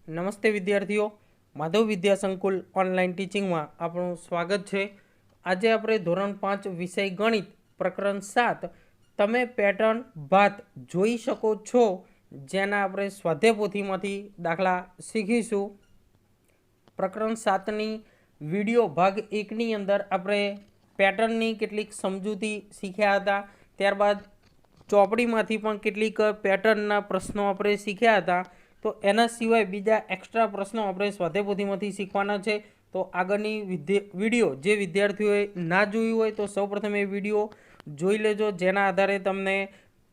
નમસ્તે વિદ્યાર્થીઓ, માધવ વિદ્યા સંકુલ ઓનલાઈન ટીચિંગમાં આપણું સ્વાગત છે। આજે આપણે ધોરણ 5 વિષય ગણિત પ્રકરણ 7 તમે પેટર્ન ભાત જોઈ શકો છો જેના આપણે સ્વાધ્યાય પોથીમાંથી દાખલા શીખીશું। પ્રકરણ 7ની વિડીયો ભાગ 1ની અંદર આપણે પેટર્નની કેટલીક સમજૂતી શીખ્યા હતા। ત્યારબાદ ચોપડીમાંથી પણ કેટલીક પેટર્નના પ્રશ્નો આપણે શીખ્યા હતા। તો એના સિવાય બીજા એક્સ્ટ્રા પ્રશ્નો આપણે સ્વાધ્યાય પોથીમાંથી શીખવાના છે। તો આગળની વિડીયો જે વિદ્યાર્થીઓએ ના જોયું હોય તો સૌપ્રથમ એ વિડીયો જોઈ લેજો, જેના આધારે તમને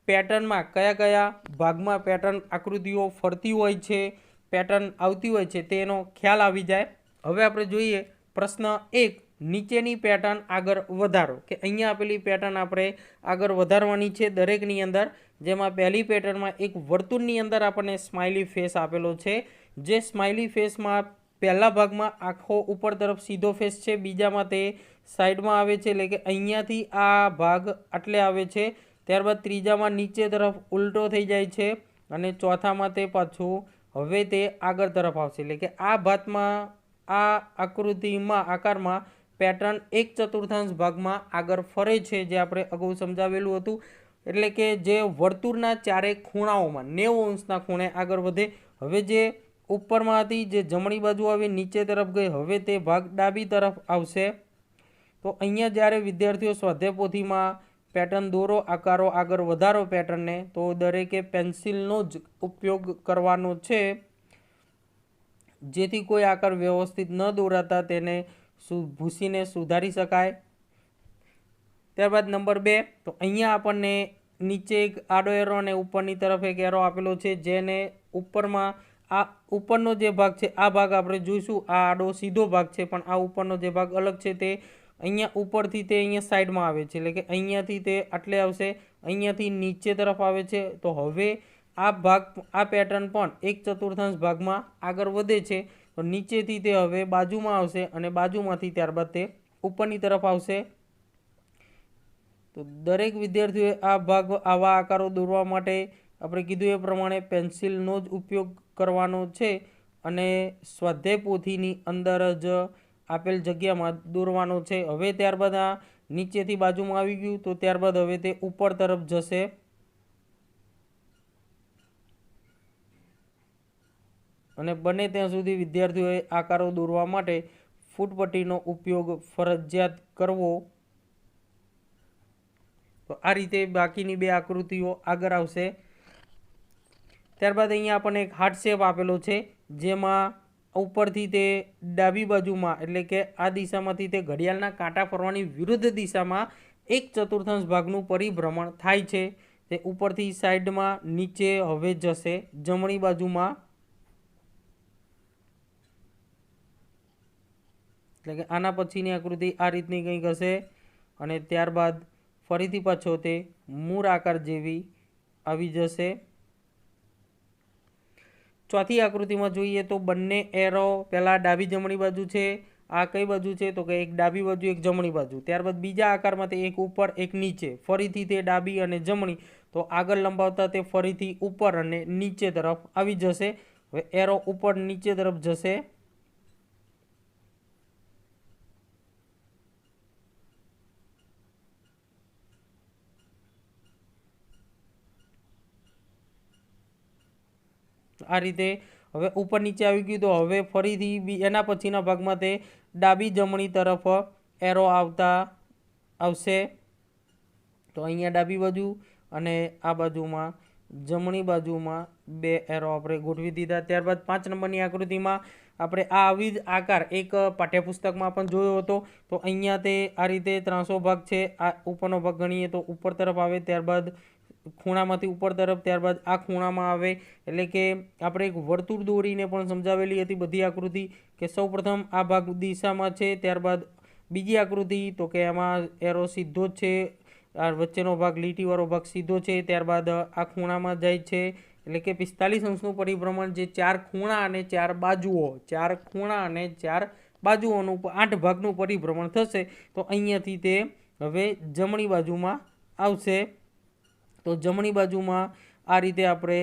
પેટર્નમાં કયા કયા ભાગમાં પેટર્ન આકૃતિઓ ફરતી હોય છે, પેટર્ન આવતી હોય છે તેનો ખ્યાલ આવી જાય। હવે આપણે જોઈએ પ્રશ્ન 1, નીચેની પેટર્ન આગળ વધારો। કે અહીંયા આપેલી પેટર્ન આપણે આગળ વધારવાની છે દરેકની અંદર। જેમાં પહેલી પેટર્નમાં એક વર્તુળની અંદર આપણને સ્માઇલી ફેસ આપેલો છે। જે સ્માઇલી ફેસમાં પહેલા ભાગમાં આખો ઉપર તરફ સીધો ફેસ છે, બીજામાં તે સાઈડમાં આવે છે, એટલે કે અહીંયાથી આ ભાગ આટલે આવે છે। ત્યારબાદ ત્રીજામાં નીચે તરફ ઉલટો થઈ જાય છે અને ચોથામાં તે પાછું હવે તે આગળ તરફ આવશે। એટલે કે આ ભાતમાં આ આકૃતિમાં આકારમાં પેટર્ન 1/4 ભાગમાં આગળ ફરે છે, જે આપણે અગાઉ સમજાવેલું હતું। એટલે કે જે વર્તુળના ચારે ખૂણાઓમાં 90 અંશના ખૂણે આગળ વધે। હવે જે ઉપરમાં હતી જે જમણી બાજુ આવી નીચે તરફ ગઈ, હવે તે ભાગ ડાબી તરફ આવશે। તો અહીંયા જ્યારે વિદ્યાર્થીઓ સ્વાધ્યાય પોથીમાં પેટર્ન દોરો, આકારો આગળ વધારો પેટર્નને, તો દરેકે પેન્સિલનો જ ઉપયોગ કરવાનો છે, જેથી કોઈ આકાર વ્યવસ્થિત ન દોરાતા તેને ભૂંસીને સુધારી શકાય। ત્યારબાદ નંબર 2, તો અહીંયા આપણને નીચે એક આડો એરો અને ઉપરની તરફ એક એરો આપેલો છે, જેને ઉપરમાં આ ઉપરનો જે ભાગ છે આ ભાગ આપણે જોઈશું। આ આડો સીધો ભાગ છે, પણ આ ઉપરનો જે ભાગ અલગ છે તે અહીંયા ઉપરથી તે અહીંયા સાઈડમાં આવે છે, એટલે કે અહીંયાથી તે આટલે આવશે, અહીંયાથી નીચે તરફ આવે છે। તો હવે આ ભાગ આ પેટર્ન પણ 1/4 ભાગમાં આગળ વધે છે। તો નીચેથી તે હવે બાજુમાં આવશે અને બાજુમાંથી ત્યારબાદ તે ઉપરની તરફ આવશે। તો દરેક વિદ્યાર્થીઓએ આ ભાગ આવા આકારો દોરવા માટે આપણે કીધું એ પ્રમાણે પેન્સિલનો જ ઉપયોગ કરવાનો છે અને સ્વાધ્યાય પોથીની અંદર જ આપેલ જગ્યામાં દોરવાનો છે। હવે ત્યારબાદ આ નીચેથી બાજુમાં આવી ગયું, તો ત્યારબાદ હવે તે ઉપર તરફ જશે અને બને ત્યાં સુધી વિદ્યાર્થીઓએ આકારો દોરવા માટે ફૂટપટ્ટીનો ઉપયોગ ફરજિયાત કરવો। તો આ રીતે બાકીની બે આકૃતિઓ આગળ આવશે। ત્યારબાદ અહીંયા આપણને એક હાર્ટ શેપ આપેલો છે, જેમાં ઉપરથી તે ડાબી બાજુમાં એટલે કે આ દિશામાંથી તે ઘડિયાળના કાંટા ફરવાની વિરુદ્ધ દિશામાં 1/4 ભાગનું પરિભ્રમણ થાય છે। તે ઉપરથી સાઈડમાં નીચે હવે જશે જમણી બાજુમાં, એટલે કે આના પછીની આકૃતિ આ રીતની કંઈક હશે અને ત્યારબાદ ફરીથી પાછો તે મૂળ આકાર જેવી આવી જશે। ચોથી આકૃતિમાં જોઈએ તો બંને એરો પહેલાં ડાબી જમણી બાજુ છે। આ કઈ બાજુ છે તો કે એક ડાબી બાજુ એક જમણી બાજુ। ત્યારબાદ બીજા આકારમાં તે એક ઉપર એક નીચે, ફરીથી તે ડાબી અને જમણી, તો આગળ લંબાવતા તે ફરીથી ઉપર અને નીચે તરફ આવી જશે। હવે એરો ઉપર નીચે તરફ જશે। આ રીતે હવે ઉપર નીચે આવી ગયું, તો હવે ફરીથી એના પછીના ભાગમાં તે ડાબી જમણી તરફ એરો આવતા આવશે। તો અહીંયા ડાબી બાજુ અને આ બાજુમાં જમણી બાજુમાં બે એરો આપણે ગોઠવી દીધા। ત્યારબાદ 5 નંબરની આકૃતિમાં આપણે આ આવી જ આકાર એક પાઠ્યપુસ્તકમાં પણ જોયો હતો। તો અહીંયા તે આ રીતે ત્રાંસો ભાગ છે, આ ઉપરનો ભાગ ગણીએ તો ઉપર તરફ આવે, ત્યારબાદ ખૂણામાંથી ઉપર તરફ, ત્યારબાદ આ ખૂણામાં આવે। એટલે કે આપણે એક વર્તુળ દોરીને પણ સમજાવેલી હતી બધી આકૃતિ, કે સૌપ્રથમ આ ભાગ દિશામાં છે, ત્યારબાદ બીજી આકૃતિ તો કે એમાં એરો સીધો જ છે, આ વચ્ચેનો ભાગ લીટીવાળો ભાગ સીધો છે, ત્યારબાદ આ ખૂણામાં જાય છે, એટલે કે 45 અંશનું પરિભ્રમણ જે 4 ખૂણા અને 4 બાજુઓ, 4 ખૂણા અને 4 બાજુઓનું 8 ભાગનું પરિભ્રમણ થશે। તો અહીંયાથી તે હવે જમણી બાજુમાં આવશે। તો જમણી બાજુમાં આ રીતે આપણે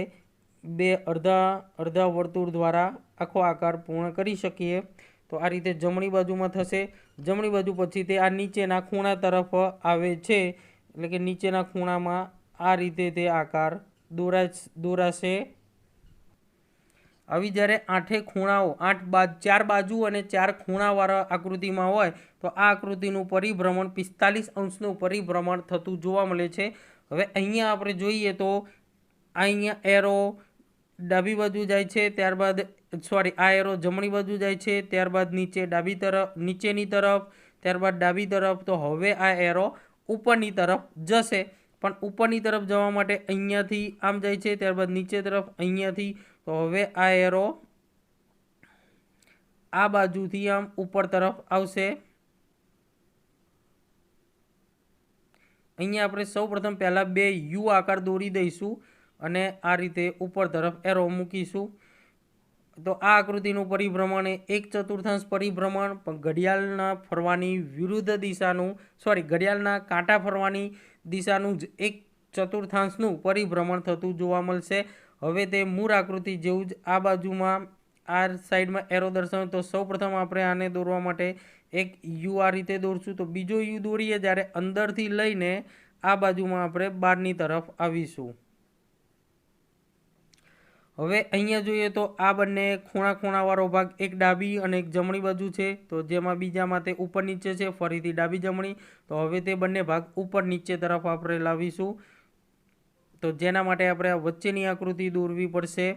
બે અડધા અડધા વર્તુળ દ્વારા આખો આકાર પૂર્ણ કરી શકીએ। તો આ રીતે જમણી બાજુમાં થશે। જમણી બાજુ પછી તે આ નીચેના ખૂણા તરફ આવે છે, એટલે કે નીચેના ખૂણામાં આ રીતે તે આકાર દોરાશે। આવી જ્યારે આઠે ખૂણાઓ ચાર બાજુ અને ચાર ખૂણાવાળા આકૃતિમાં હોય તો આ આકૃતિનું પરિભ્રમણ 45 અંશનું પરિભ્રમણ થતું જોવા મળે છે। હવે અહીંયા આપણે જોઈએ તો અહીંયા એરો ડાબી બાજુ જાય છે, ત્યારબાદ આ એરો જમણી બાજુ જાય છે, ત્યારબાદ નીચે નીચેની તરફ, ત્યારબાદ ડાબી તરફ। તો હવે આ એરો ઉપરની તરફ જશે, પણ ઉપરની તરફ જવા માટે અહીંયાથી આમ જાય છે, ત્યારબાદ નીચે તરફ અહીંયાથી। તો હવે આ એરો આ બાજુથી આમ ઉપર તરફ આવશે। અહીંયા આપણે સૌપ્રથમ પહેલાં બે યુ આકાર દોરી દઈશું અને આ રીતે ઉપર તરફ એરો મૂકીશું। તો આ આકૃતિનું પરિભ્રમણ એક ચતુર્થાંશ પરિભ્રમણ, પણ ઘડિયાળના ફરવાની વિરુદ્ધ દિશાનું ઘડિયાળના કાંટા ફરવાની દિશાનું જ એક ચતુર્થાંશનું પરિભ્રમણ થતું જોવા મળશે। હવે તે મૂળ આકૃતિ જેવું જ આ બાજુમાં આ સાઈડમાં એરો દર્શાવે। તો સૌપ્રથમ આપણે આને દોરવા માટે એક યુ આ રીતે દોરશું। તો બીજો યુ દોરીએ જ્યારે અંદરથી લઈને આ બાજુમાં આપણે બહારની તરફ આવીશું। હવે અહીંયા જોઈએ તો આ બંને ખૂણાવાળો ભાગ એક ડાબી અને એક જમણી બાજુ છે, તો જેમાં બીજામાં તે ઉપર નીચે છે, ફરીથી ડાબી જમણી। તો હવે તે બંને ભાગ ઉપર નીચે તરફ આપણે લાવીશું। તો જેના માટે આપણે આ વચ્ચેની આકૃતિ દોરવી પડશે।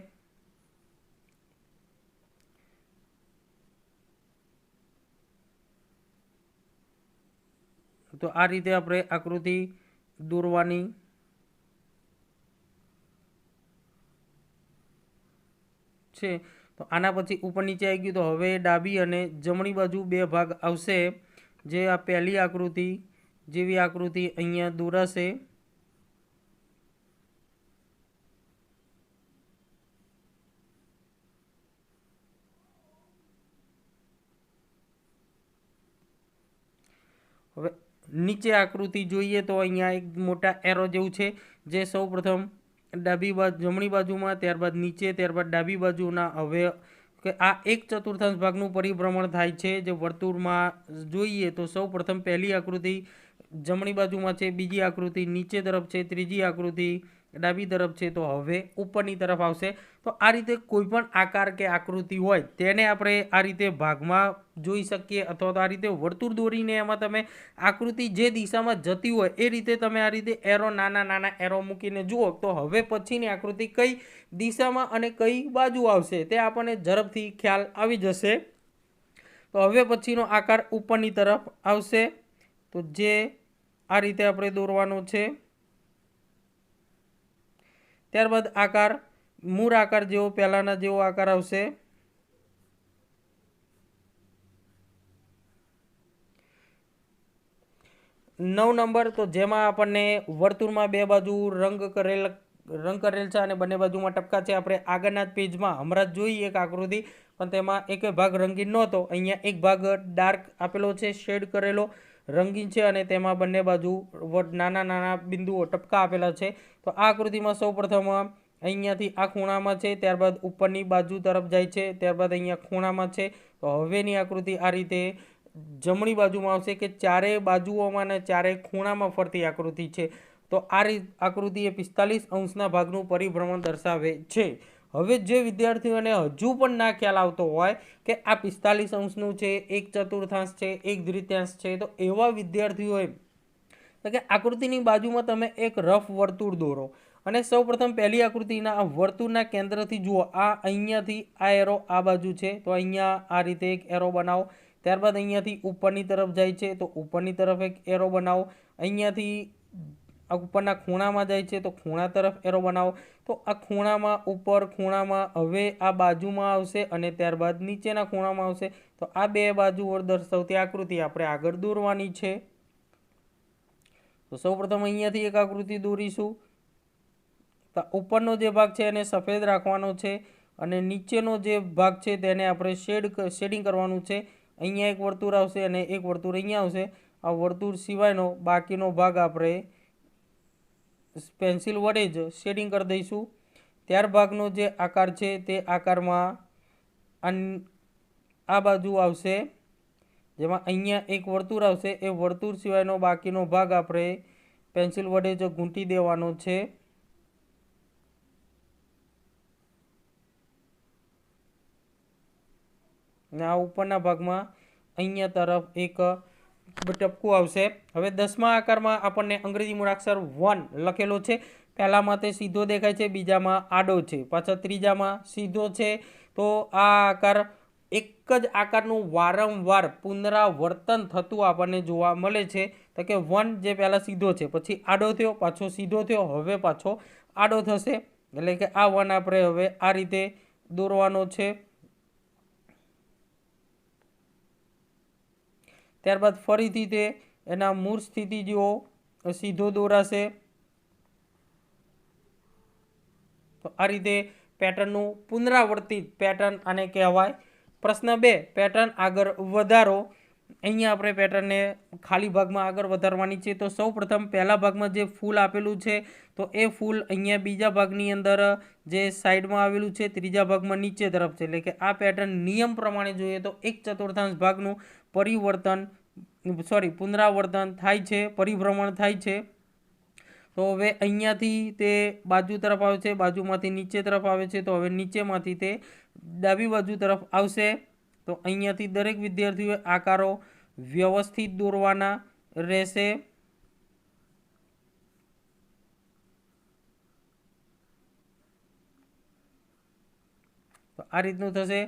તો આ રીતે આપણે આકૃતિ દોરવાની છે। તો આના પછી ઉપર નીચે આવી ગયું, તો હવે ડાબી અને જમણી બાજુ બે ભાગ આવશે, જે આ પહેલી આકૃતિ જેવી આકૃતિ અહીંયા દોરાશે। હવે નીચે આકૃતિ જોઈએ તો અહીંયા એક મોટા એરો જેવું છે, જે સૌપ્રથમ જમણી બાજુમાં, ત્યારબાદ નીચે, ત્યારબાદ ડાબી બાજુના હવે કે આ એક ચતુર્થાંશ ભાગનું પરિભ્રમણ થાય છે। જે વર્તુળમાં જોઈએ તો સૌપ્રથમ પહેલી આકૃતિ જમણી બાજુમાં છે, બીજી આકૃતિ નીચે તરફ છે, ત્રીજી આકૃતિ ડાબી તરફ છે, તો હવે ઉપરની તરફ આવશે। તો આ રીતે કોઈ પણ આકાર કે આકૃતિ હોય તેને આપણે આ રીતે ભાગમાં જોઈ શકીએ, અથવા તો આ રીતે વર્તુળ દોરીને એમાં તમે આકૃતિ જે દિશામાં જતી હોય એ રીતે તમે આ રીતે એરો નાના એરો મૂકીને જુઓ તો હવે પછીની આકૃતિ કઈ દિશામાં અને કઈ બાજુ આવશે તે આપણને ઝડપથી ખ્યાલ આવી જશે। તો હવે પછીનો આકાર ઉપરની તરફ આવશે, તો જે આ રીતે આપણે દોરવાનો છે। ત્યારબાદ આકાર મૂળ આકાર જેવો પહેલાના જેવો આકાર આવશે। 9 નંબર, તો જેમાં આપણને વર્તુળમાં બે બાજુ રંગ કરેલ છે અને બંને બાજુમાં ટપકા છે। આપણે આગળના જ પેજમાં હમણાં જ જોઈ એક આકૃતિ, પણ તેમાં એક ભાગ રંગીન નહોતો, અહીંયા એક ભાગ ડાર્ક આપેલો છે, શેડ કરેલો રંગીન છે, અને તેમાં બંને બાજુ નાના બિંદુઓ ટપકા આપેલા છે। તો આ આકૃતિમાં સૌપ્રથમ અહીંયાથી આ ખૂણામાં છે, ત્યારબાદ ઉપરની બાજુ તરફ જાય છે, ત્યારબાદ અહીંયા ખૂણામાં છે। તો હવેની આકૃતિ આ રીતે જમણી બાજુમાં આવશે, કે ચારેય બાજુઓમાં અને ચારેય ખૂણામાં ફરતી આકૃતિ છે। તો આ આકૃતિ એ 45 અંશના ભાગનું પરિભ્રમણ દર્શાવે છે। હવે જે વિદ્યાર્થીઓને હજુ પણ ના ખ્યાલ આવતો હોય કે આ 45 અંશનું છે, એક ચતુર્થાંશ છે, એક દ્વિતીયાંશ છે, તો એવા વિદ્યાર્થીઓએ કે આકૃતિની બાજુમાં તમે એક રફ વર્તુળ દોરો અને સૌપ્રથમ પહેલી આકૃતિના આ વર્તુળના કેન્દ્રથી જુઓ, આ અહીંયાથી આ એરો આ બાજુ છે, તો અહીંયા આ રીતે એક એરો બનાવો। ત્યારબાદ અહીંયાથી ઉપરની તરફ જાય છે, તો ઉપરની તરફ એક એરો બનાવો। અહીંયાથી ઉપરના ખૂણામાં જાય છે, તો ખૂણા તરફ એરો બનાવો। તો આ ખૂણામાં ઉપર, ખૂણામાં હવે આ બાજુમાં આવશે અને ત્યારબાદ નીચેના ખૂણામાં આવશે। તો આ બે બાજુઓ દર્શાવતી આકૃતિ આપણે આગળ દોરવાની છે। તો સૌપ્રથમ અહીંયાથી એક આકૃતિ દોરીશું। તો ઉપરનો જે ભાગ છે એને સફેદ રાખવાનો છે અને નીચેનો જે ભાગ છે તેને આપણે શેડિંગ કરવાનું છે। અહીંયા એક વર્તુળ આવશે અને એક વર્તુળ અહીંયા આવશે। આ વર્તુળ સિવાયનો બાકીનો ભાગ આપણે પેન્સિલ વડે જ શેડિંગ કરી દઈશું। ત્યારબાદનો જે આકાર છે તે આકારમાં આ બાજુ આવશે, જેમાં અહીંયા એક વર્તુળ આવશે. એ વર્તુળ સિવાયનો બાકીનો ભાગ આપણે પેન્સિલ વડે જ ગૂંથી દેવાનો છે. ને આ ઉપરના ભાગમાં અહીંયા તરફ એક ટપકું આવશે. હવે 10મા આકારમાં આપણને અંગ્રેજી મૂળાક્ષર 1 લખેલો છે. પહેલામાં તે સીધો દેખાય છે, બીજામાં આડો છે, પાછા ત્રીજામાં સીધો છે. તો આ આકાર એક જ આકારનું વારંવાર પુનરાવર્તન થતું આપણને જોવા મળે છે. તો કે 1 જે પહેલાં સીધો છે, પછી આડો થયો, પાછો સીધો થયો, હવે પાછો આડો થશે. એટલે કે આ 1 આપણે હવે આ રીતે દોરવાનો છે. ત્યારબાદ ફરીથી તે એના મૂળ સ્થિતિ જેવો સીધો દોરાશે. તો આ રીતે પેટર્નનું પુનરાવર્તિત પેટર્ન આને કહેવાય. પ્રશ્ન 2, પેટર્ન આગળ વધારો. અહીંયા આપણે પેટર્નને ખાલી ભાગમાં આગળ વધારવાની છે. તો સૌપ્રથમ પહેલા ભાગમાં જે ફૂલ આપેલું છે, તો એ ફૂલ અહીંયા બીજા ભાગની અંદર જે સાઈડમાં આવેલું છે, ત્રીજા ભાગમાં નીચે તરફ છે. એટલે કે આ પેટર્ન નિયમ પ્રમાણે જોઈએ તો 1/4 ભાગનું પુનરાવર્તન થાય છે, પરિભ્રમણ થાય છે. તો હવે અહીંયાથી તે બાજુ તરફ આવે છે, બાજુમાંથી નીચે તરફ આવે છે. તો હવે નીચેમાંથી તે ડાબી બાજુ તરફ આવશે. તો અહીંયાથી દરેક વિદ્યાર્થીઓએ આકારો વ્યવસ્થિત દોરવાના રહેશે. તો આ રીતનું થશે.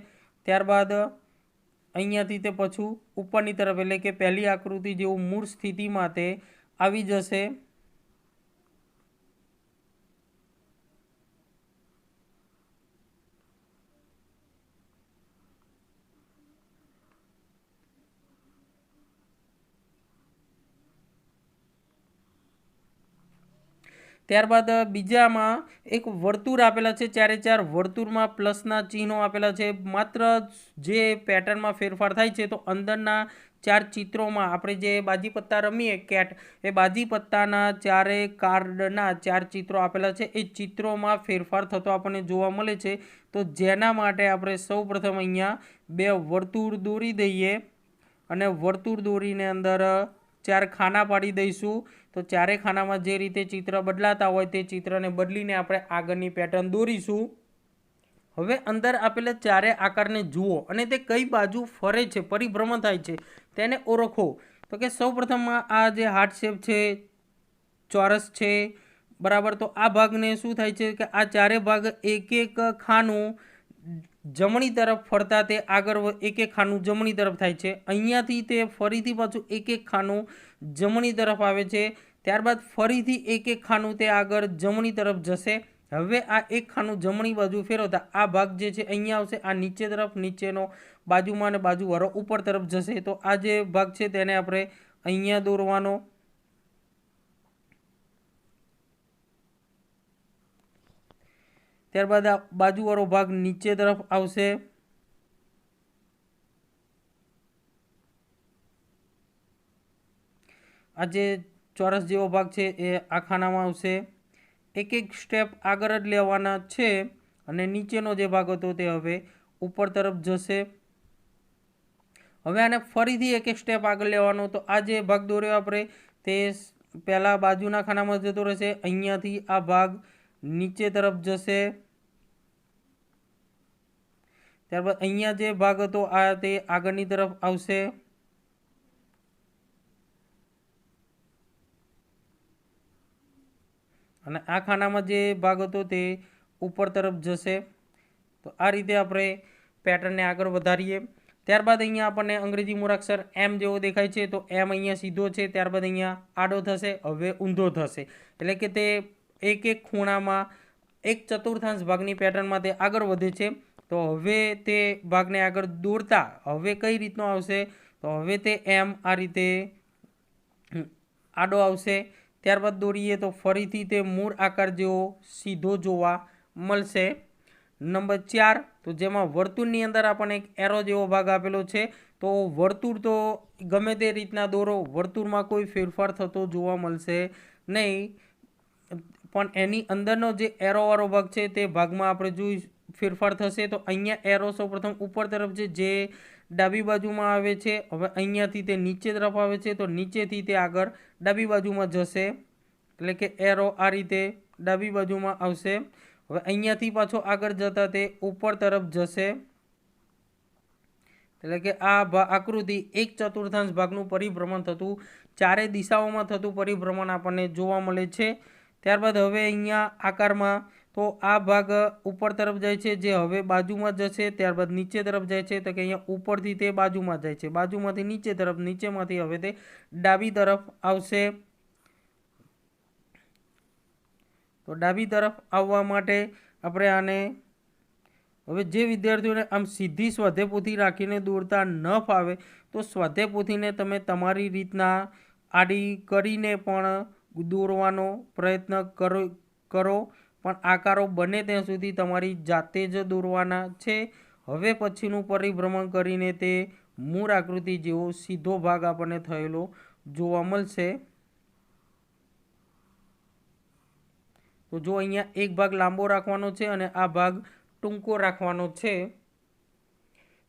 ત્યારબાદ અહીંયાથી તે પાછું ઉપરની તરફ, એટલે કે પહેલી આકૃતિ જેવું મૂળ સ્થિતિમાં તે આવી જશે. ત્યારબાદ બીજામાં એક વર્તુળ આપેલા છે, 4 વર્તુળમાં પ્લસના ચિહ્નો આપેલા છે. માત્ર જે પેટર્નમાં ફેરફાર થાય છે, તો અંદરના 4 ચિત્રોમાં આપણે જે બાજીપત્તા રમીએ કેટ, એ બાજીપત્તાના 4 કાર્ડના 4 ચિત્રો આપેલા છે. એ ચિત્રોમાં ફેરફાર થતો આપણને જોવા મળે છે. તો જેના માટે આપણે સૌપ્રથમ અહીંયા 2 વર્તુળ દોરી દઈએ અને વર્તુળ દોરીને અંદર 4 ખાના પાડી દઈશું. તો 4 ખાનામાં જે રીતે ચિત્ર બદલાતા હોય તે ચિત્રને બદલીને આપણે આગળની પેટર્ન દોરીશું. હવે અંદર આપેલા 4 આકારને જુઓ અને તે કઈ બાજુ ફરે છે, પરિભ્રમણ થાય છે, તેને ઓળખો. તો કે સૌપ્રથમ આ જે હાર્ટ શેપ છે, ચોરસ છે, બરાબર. તો આ ભાગને શું થાય છે કે આ 4 ભાગ એક ખાનું જમણી તરફ ફરતા તે આગળ એક ખાનું જમણી તરફ થાય છે. અહીંયાથી તે ફરીથી પાછું એક ખાનું જમણી તરફ આવે છે. ત્યારબાદ ફરીથી એક ખાનું તે આગળ જમણી તરફ જશે. હવે આ એક ખાનું જમણી બાજુ ફેરવતા આ ભાગ જે છે અહીંયા આવશે, આ નીચે તરફ, નીચેનો બાજુમાં અને બાજુવાળો ઉપર તરફ જશે. તો આ જે ભાગ છે તેને આપણે અહીંયા દોરવાનો. ત્યારબાદ આ બાજુવાળો ભાગ નીચે તરફ આવશે. આ જે ચોરસ જેવો ભાગ છે એ આ ખાનામાં આવશે. એક સ્ટેપ આગળ જ લેવાના છે અને નીચેનો જે ભાગ હતો તે હવે ઉપર તરફ જશે. હવે આને ફરીથી એક સ્ટેપ આગળ લેવાનો. તો આ જે ભાગ દોર્યો આપણે તે પહેલાં બાજુના ખાનામાં જતો રહેશે. અહીંયાથી આ ભાગ નીચે તરફ જશે. ત્યારબાદ અહીંયા જે ભાગ હતો આ તે આગળની તરફ આવશે. અને આ ખાનામાં જે ભાગ હતો તે ઉપર તરફ જશે. તો આ રીતે આપણે પેટર્નને આગળ વધારીએ. ત્યારબાદ અહીંયા આપણને અંગ્રેજી મૂળાક્ષર એમ જેવો દેખાય છે. તો એમ અહીંયા સીધો છે, ત્યારબાદ અહીંયા આડો થશે, હવે ઊંધો થશે. એટલે કે તે એક ખૂણામાં 1/4 ભાગની પેટર્નમાં તે આગળ વધે છે. તો હવે તે ભાગને આગળ દોરતા હવે કઈ રીતનો આવશે? તો હવે તે એમ આ રીતે આડો આવશે. ત્યારબાદ દોરીએ તો ફરીથી તે મૂળ આકાર જેવો સીધો જોવા મળશે. નંબર 4, તો જેમાં વર્તુળની અંદર આપણને એક એરો જેવો ભાગ આપેલો છે. તો વર્તુળ તો ગમે તે રીતના દોરો, વર્તુળમાં કોઈ ફેરફાર થતો જોવા મળશે નહીં. પણ એની અંદરનો જે એરોવાળો ભાગ છે તે ભાગમાં આપણે જોઈ ફેરફાર થશે. તો અહીંયા એરો સૌપ્રથમ ઉપર તરફ છે જે ડાબી બાજુમાં આવે છે. હવે અહીંયાથી તે નીચે તરફ આવે છે તો નીચેથી તે આગળ ડાબી બાજુમાં જશે, એટલે કે એરો આ રીતે ડાબી બાજુમાં આવશે. હવે અહીંયાથી પાછો આગળ જતાં તે ઉપર તરફ જશે, એટલે કે આ આકૃતિ 1/4 ભાગનું પરિભ્રમણ થતું, ચારે દિશાઓમાં થતું પરિભ્રમણ આપણને જોવા મળે છે. ત્યારબાદ હવે અહીંયા આકારમાં તો આ ભાગ ઉપર તરફ જાય છે જે હવે બાજુમાં જશે. ત્યારબાદ નીચે તરફ જાય છે તો કે અહીંયા ઉપરથી તે બાજુમાં જાય છે, બાજુમાંથી નીચે તરફ, નીચેમાંથી હવે તે ડાબી તરફ આવશે. તો ડાબી તરફ આવવા માટે આપણે આને હવે જે વિદ્યાર્થીઓને આમ સીધી સ્વાધ્યાય પોથી રાખીને દોરતા ન ફાવે તો સ્વાધ્યાય પોથીને તમે તમારી રીતના આડી કરીને પણ દોરવાનો પ્રયત્ન કરો પણ આકારો બને ત્યાં સુધી તમારી જાતે જ દોરવાના છે. હવે પછીનું પરિભ્રમણ કરીને તે મૂળ આકૃતિ જેવો સીધો ભાગ આપણને થયેલો જોવા મળશે. તો જો અહીંયા એક ભાગ લાંબો રાખવાનો છે અને આ ભાગ ટૂંકો રાખવાનો છે.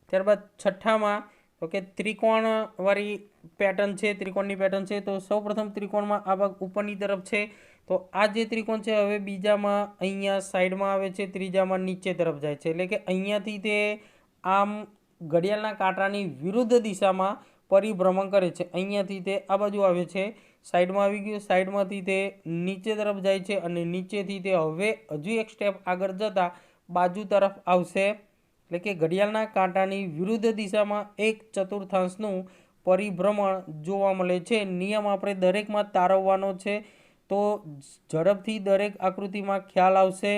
ત્યારબાદ છઠ્ઠામાં તો કે ત્રિકોણવાળી પેટર્ન છે, ત્રિકોણની પેટર્ન છે. તો સૌપ્રથમ ત્રિકોણમાં આ ભાગ ઉપરની તરફ છે. તો આ જે ત્રિકોણ છે હવે બીજામાં અહીંયા સાઈડમાં આવે છે, ત્રીજામાં નીચે તરફ જાય છે, એટલે કે અહીંયાથી તે આમ ઘડિયાળના કાંટાની વિરુદ્ધ દિશામાં પરિભ્રમણ કરે છે. અહીંયાથી તે આ બાજુ આવે છે, સાઈડમાં આવી ગયું, સાઈડમાંથી તે નીચે તરફ જાય છે અને નીચેથી તે હવે હજુ એક સ્ટેપ આગળ જતાં બાજુ તરફ આવશે, એટલે કે ઘડિયાળના કાંટાની વિરુદ્ધ દિશામાં 1/4 પરિભ્રમણ જોવા મળે છે. નિયમ આપણે દરેકમાં તારવવાનો છે તો ઝડપથી દરેક આકૃતિમાં ખ્યાલ આવશે.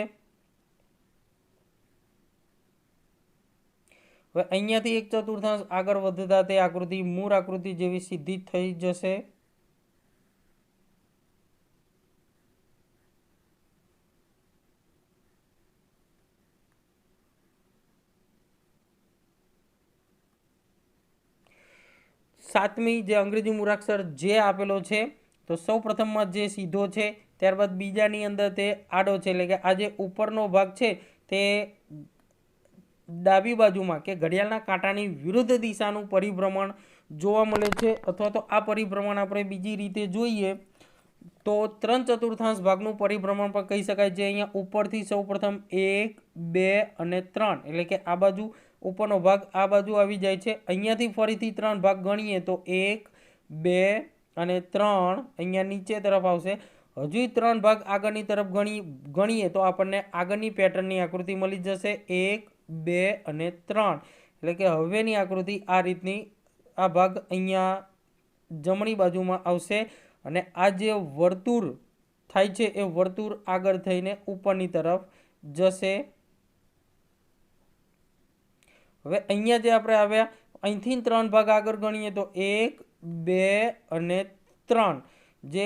હવે અહીંયાથી 1/4 આગળ વધતા તે આકૃતિ મૂળ આકૃતિ જેવી સીધી થઈ જશે. સાતમી જે અંગ્રેજી મૂળાક્ષર જે આપેલો છે તો સૌ પ્રથમમાં જે સીધો છે, ત્યારબાદ બીજાની અંદર તે આડો છે, એટલે કે આ જે ઉપરનો ભાગ છે તે ડાબી બાજુમાં કે ઘડિયાળના કાંટાની વિરુદ્ધ દિશાનું પરિભ્રમણ જોવા મળે છે. અથવા તો આ પરિભ્રમણ આપણે બીજી રીતે જોઈએ તો 3/4 ભાગનું પરિભ્રમણ પણ કહી શકાય. જે અહીંયા ઉપરથી સૌપ્રથમ 1, 2 અને 3, એટલે કે આ બાજુ ઉપરનો ભાગ આ બાજુ આવી જાય છે. અહીંયાથી ફરીથી 3 ભાગ ગણીએ તો 1, 2 અને 3 અહીંયા નીચે તરફ આવશે. હજુ 3 ભાગ આગળની તરફ ગણીએ તો આપણને આગળની પેટર્નની આકૃતિ મળી જશે, 1, 2 અને 3, એટલે કે હવેની આકૃતિ આ રીતની આ ભાગ અહીંયા જમણી બાજુમાં આવશે અને આ જે વર્તુળ થાય છે એ વર્તુળ આગળ થઈને ઉપરની તરફ જશે. હવે અહીંયા જે આપણે આવ્યા અહીંથી 3 ભાગ આગળ ગણીએ તો 1, 2 અને 3 જે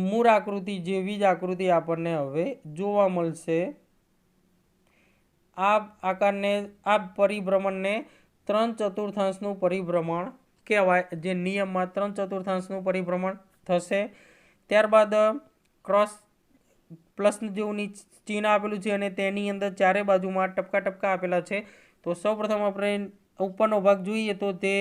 મૂળ આકૃતિ જેવી જ આકૃતિ આપણને હવે જોવા મળશે. આ આકારને આ પરિભ્રમણને 3/4 પરિભ્રમણ કહેવાય, જે નિયમમાં 3/4 પરિભ્રમણ થશે. ત્યારબાદ ક્રોસ પ્લસ જેવું ચિહ્ન આપેલું છે અને તેની અંદર ચારે બાજુમાં ટપકા ટપકા આપેલા છે. તો સૌપ્રથમ આપણે ઉપરનો ભાગ જોઈએ તો તે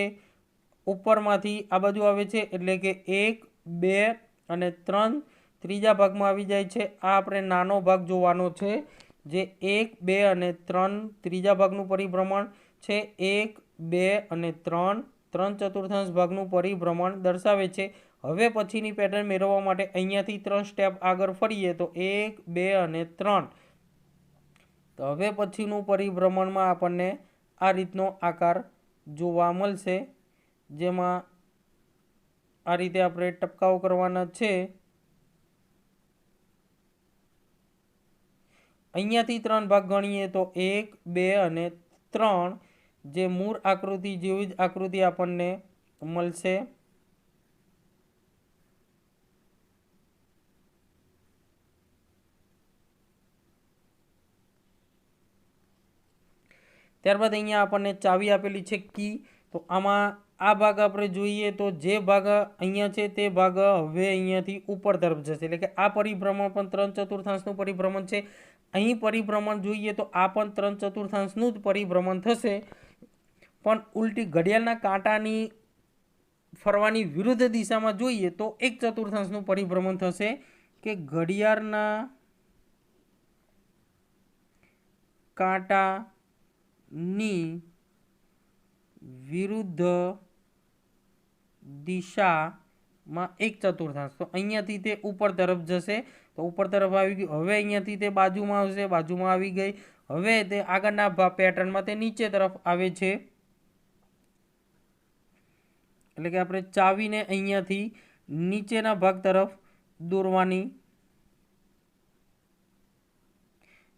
ઉપરમાંથી આ બાજુ આવે છે, એટલે કે 1, 2 અને 3 ત્રીજા ભાગમાં આવી જાય છે. આ આપણે નાનો ભાગ જોવાનો છે જે 1, 2 અને 3 ત્રીજા ભાગનું પરિભ્રમણ છે. 1, 2 અને 3 3/4 ભાગનું પરિભ્રમણ દર્શાવે છે. હવે પછીની પેટર્ન મેળવવા માટે અહીંયાથી 3 સ્ટેપ આગળ ફરીએ તો 1, 2 અને 3. તો હવે પછીનું પરિભ્રમણમાં આપણને આ રીતનો આકાર જોવા મળશે, જેમાં આ રીતે આપણે ટપકાઓ કરવાના છે. અહીંયાથી 3 ભાગ ગણીએ તો 1, 2 અને 3 જે મૂળ આકૃતિ જેવી જ આકૃતિ આપણને મળશે. ત્યારબાદ અહીંયા આપણને ચાવી આપેલી છે કી. તો આમાં આ ભાગ આપણે જોઈએ તો જે ભાગ અહીંયા છે તે ભાગ હવે અહીંયાથી ઉપર તરફ જશે, એટલે કે આ પરિભ્રમણ પણ 3/4 પરિભ્રમણ છે. અહીં પરિભ્રમણ જોઈએ તો આ પણ 3/4 જ પરિભ્રમણ થશે, પણ ઉલટી ઘડિયાળના કાંટાની ફરવાની વિરુદ્ધ દિશામાં જોઈએ તો 1/4 પરિભ્રમણ થશે, કે ઘડિયાળના કાંટાની વિરુદ્ધ દિશામાં 1/4. તો અહીંયાથી તે ઉપર તરફ જશે, તો ઉપર તરફ આવી ગયું. હવે અહીંયાથી તે બાજુમાં આવશે, બાજુમાં આવી ગઈ. હવે તે આગળના પેટર્નમાં તે નીચે તરફ આવે છે, એટલે કે આપણે ચાવીને અહીંયાથી નીચેના ભાગ તરફ દોરવાની,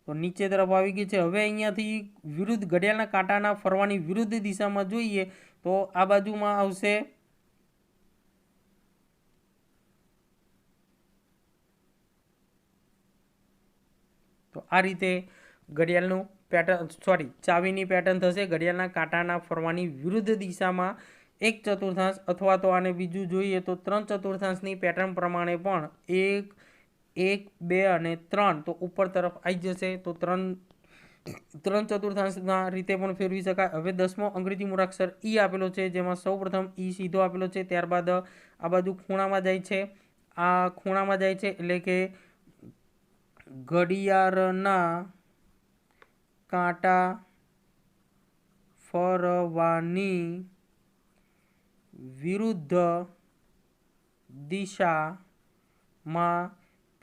તો નીચે તરફ આવી ગઈ છે. હવે અહીંયાથી વિરુદ્ધ ઘડિયાળના કાંટાના ફરવાની વિરુદ્ધ દિશામાં જોઈએ તો આ બાજુમાં આવશે, તો આ રીતે ઘડિયાળનું પેટર્ન ચાવીની પેટર્ન થશે. ઘડિયાળના કાંટાના ફરવાની વિરુદ્ધ દિશામાં 1/4 અથવા તો આને બીજું જોઈએ તો 3/4 પેટર્ન પ્રમાણે પણ 1, 1, 2 અને 3 તો ઉપર તરફ આવી જશે. તો 3/4 રીતે પણ ફેરવી શકાય. હવે 10મો અંગ્રેજી મૂળાક્ષર ઈ આપેલો છે, જેમાં સૌપ્રથમ ઈ સીધો આપેલો છે, ત્યારબાદ આ બાજુ ખૂણામાં જાય છે. આ ખૂણામાં જાય છે એટલે કે ઘડિયાળના કાંટા ફરવાની વિરુદ્ધ દિશામાં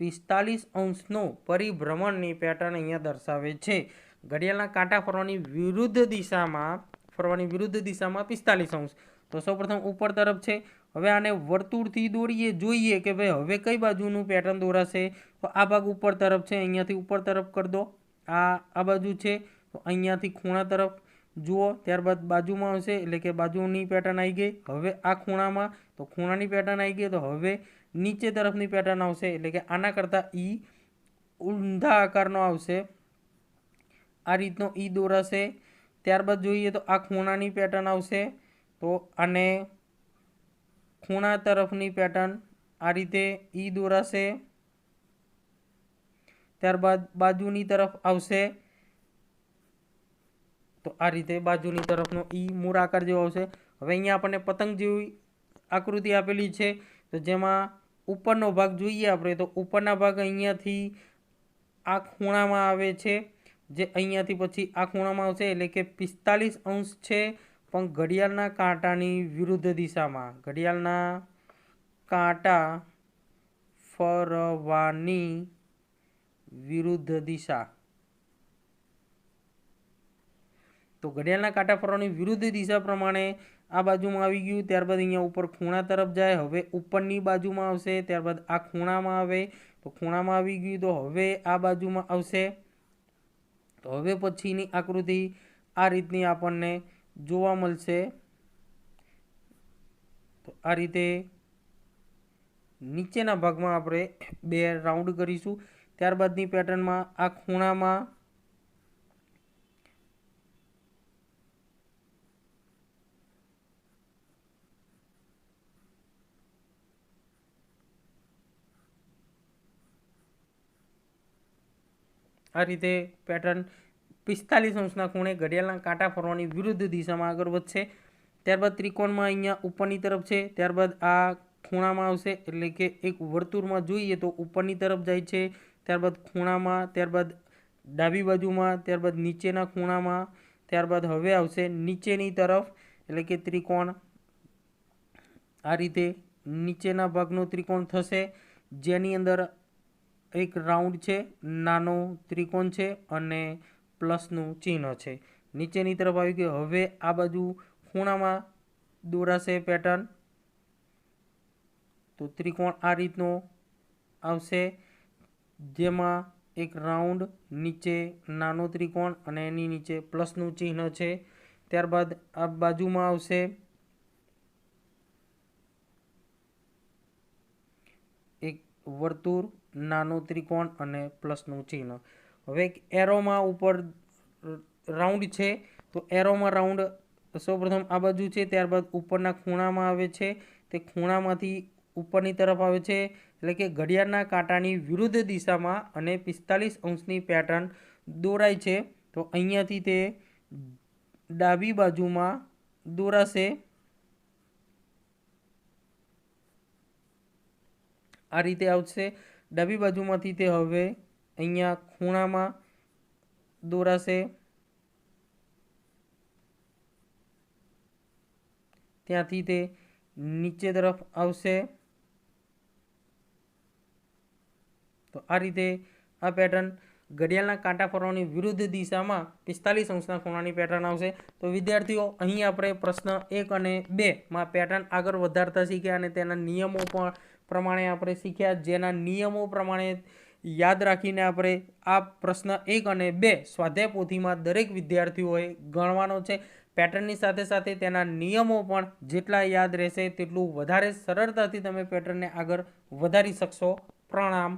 45° પરિભ્રમણની પેટર્ન અહીંયા દર્શાવે છે. ઘડિયાળના કાંટા ફરવાની વિરુદ્ધ દિશામાં 45°. તો સૌપ્રથમ ઉપર તરફ છે. હવે આને વર્તુળથી દોરીએ, જોઈએ કે ભાઈ હવે કઈ બાજુનું પેટર્ન દોરાશે. તો આ ભાગ ઉપર તરફ છે, અહીંયાથી ઉપર તરફ કરી દો. આ બાજુ છે તો અહીંયાથી ખૂણા તરફ જુઓ, ત્યારબાદ બાજુમાં આવશે એટલે કે બાજુની પેટર્ન આવી ગઈ. હવે આ ખૂણામાં તો ખૂણાની પેટર્ન આવી ગઈ. તો હવે નીચે તરફની પેટર્ન આવશે, એટલે કે આના કરતાં ઈ ઊંધા આકારનો આવશે. આ રીતનો ઈ દોરાશે. ત્યારબાદ જોઈએ તો આ ખૂણાની પેટર્ન આવશે, તો આને ખૂણા તરફની પેટર્ન આ રીતે ઈ દોરાશે. ત્યારબાદ બાજુની તરફ આવશે, તો આ રીતે બાજુની તરફનો ઈ મૂળ આકાર જેવો આવશે. હવે અહીંયા આપણને પતંગ જેવી આકૃતિ આપેલી છે, તો જેમાં ઉપરનો ભાગ જોઈએ આપણે તો ઉપરના ભાગ અહીંયાથી આ ખૂણામાં આવે છે, જે અહીંયાથી પછી આ ખૂણામાં આવશે, એટલે કે 45° છે, પણ ઘડિયાળના કાંટાની વિરુદ્ધ દિશામાં. ઘડિયાળના કાંટા ફરવાની વિરુદ્ધ દિશા. તો ઘડિયાળના કાંટા ફરવાની વિરુદ્ધ દિશા પ્રમાણે આ બાજુમાં આવી ગયું. ત્યારબાદ અહીંયા ઉપર ખૂણા તરફ જાય. હવે ઉપરની બાજુમાં આવશે, ત્યારબાદ આ ખૂણામાં આવે તો ખૂણામાં આવી ગયું. તો હવે આ બાજુમાં આવશે. તો હવે પછીની આકૃતિ આ રીતની આપણને જોવા મળશે. તો આ રીતે નીચેના ભાગમાં આપણે 2 રાઉન્ડ કરીશું. ત્યારબાદની પેટર્નમાં આ ખૂણામાં આ રીતે પેટર્ન 45° ખૂણે ઘડિયાળના કાંટા ફરવાની વિરુદ્ધ દિશામાં આગળ વધશે. ત્યારબાદ ત્રિકોણમાં અહીંયા ઉપરની તરફ છે, ત્યારબાદ આ ખૂણામાં આવશે, એટલે કે એક વર્તુળમાં જોઈએ તો ઉપરની તરફ જાય છે, ત્યારબાદ ખૂણામાં, ત્યારબાદ ડાબી બાજુમાં, ત્યારબાદ નીચેના ખૂણામાં, ત્યારબાદ હવે આવશે નીચેની તરફ, એટલે કે ત્રિકોણ. આ રીતે નીચેના ભાગનો ત્રિકોણ થશે, જેની અંદર એક રાઉન્ડ છે, નાનો ત્રિકોણ છે અને પ્લસનું ચિહ્ન છે. નીચેની તરફ આવી ગયું. હવે આ બાજુ ખૂણામાં દોરાશે પેટર્ન, તો ત્રિકોણ આ રીતનો આવશે, જેમાં એક રાઉન્ડ, નીચે નાનો ત્રિકોણ અને એની નીચે પ્લસનું ચિહ્ન છે. ત્યારબાદ આ બાજુમાં આવશે એક વર્તુળ, નાનો ત્રિકોણ અને પ્લસનું ચિહ્ન. હવે એક એરોમાં ઉપર રાઉન્ડ છે, તો એરોમાં રાઉન્ડ સૌપ્રથમ આ બાજુ છે, ત્યારબાદ ઉપરના ખૂણામાં આવે છે, તે ખૂણામાંથી ઉપરની તરફ આવે છે, એટલે કે ઘડિયાળના કાંટાની વિરુદ્ધ દિશામાં અને 45 અંશની પેટર્ન દોરાય છે. તો અહીંયાથી તે ડાબી બાજુમાં દોરાશે. આ રીતે આવશે. ડાબી બાજુમાંથી તે હવે અહીંયા ખૂણામાં દોરાશે, ત્યાંથી તે નીચે તરફ આવશે. તો આ રીતે આ પેટર્ન ઘડિયાળના કાંટા ફરવાની વિરુદ્ધ દિશામાં 45 અંશના ખૂણાની પેટર્ન આવશે. તો વિદ્યાર્થીઓ, અહીં આપણે પ્રશ્ન 1 અને 2માં પેટર્ન આગળ વધારતા શીખ્યા અને તેના નિયમો પણ પ્રમાણે આપણે શીખ્યા. જેના નિયમો પ્રમાણે યાદ રાખીને આપણે આ પ્રશ્ન 1 અને 2 સ્વાધ્યાય પોથીમાં દરેક વિદ્યાર્થીઓએ ગણવાનો છે. પેટર્નની સાથે સાથે તેના નિયમો પણ જેટલા યાદ રહેશે તેટલું વધારે સરળતાથી તમે પેટર્નને આગળ વધારી શકશો. પ્રણામ.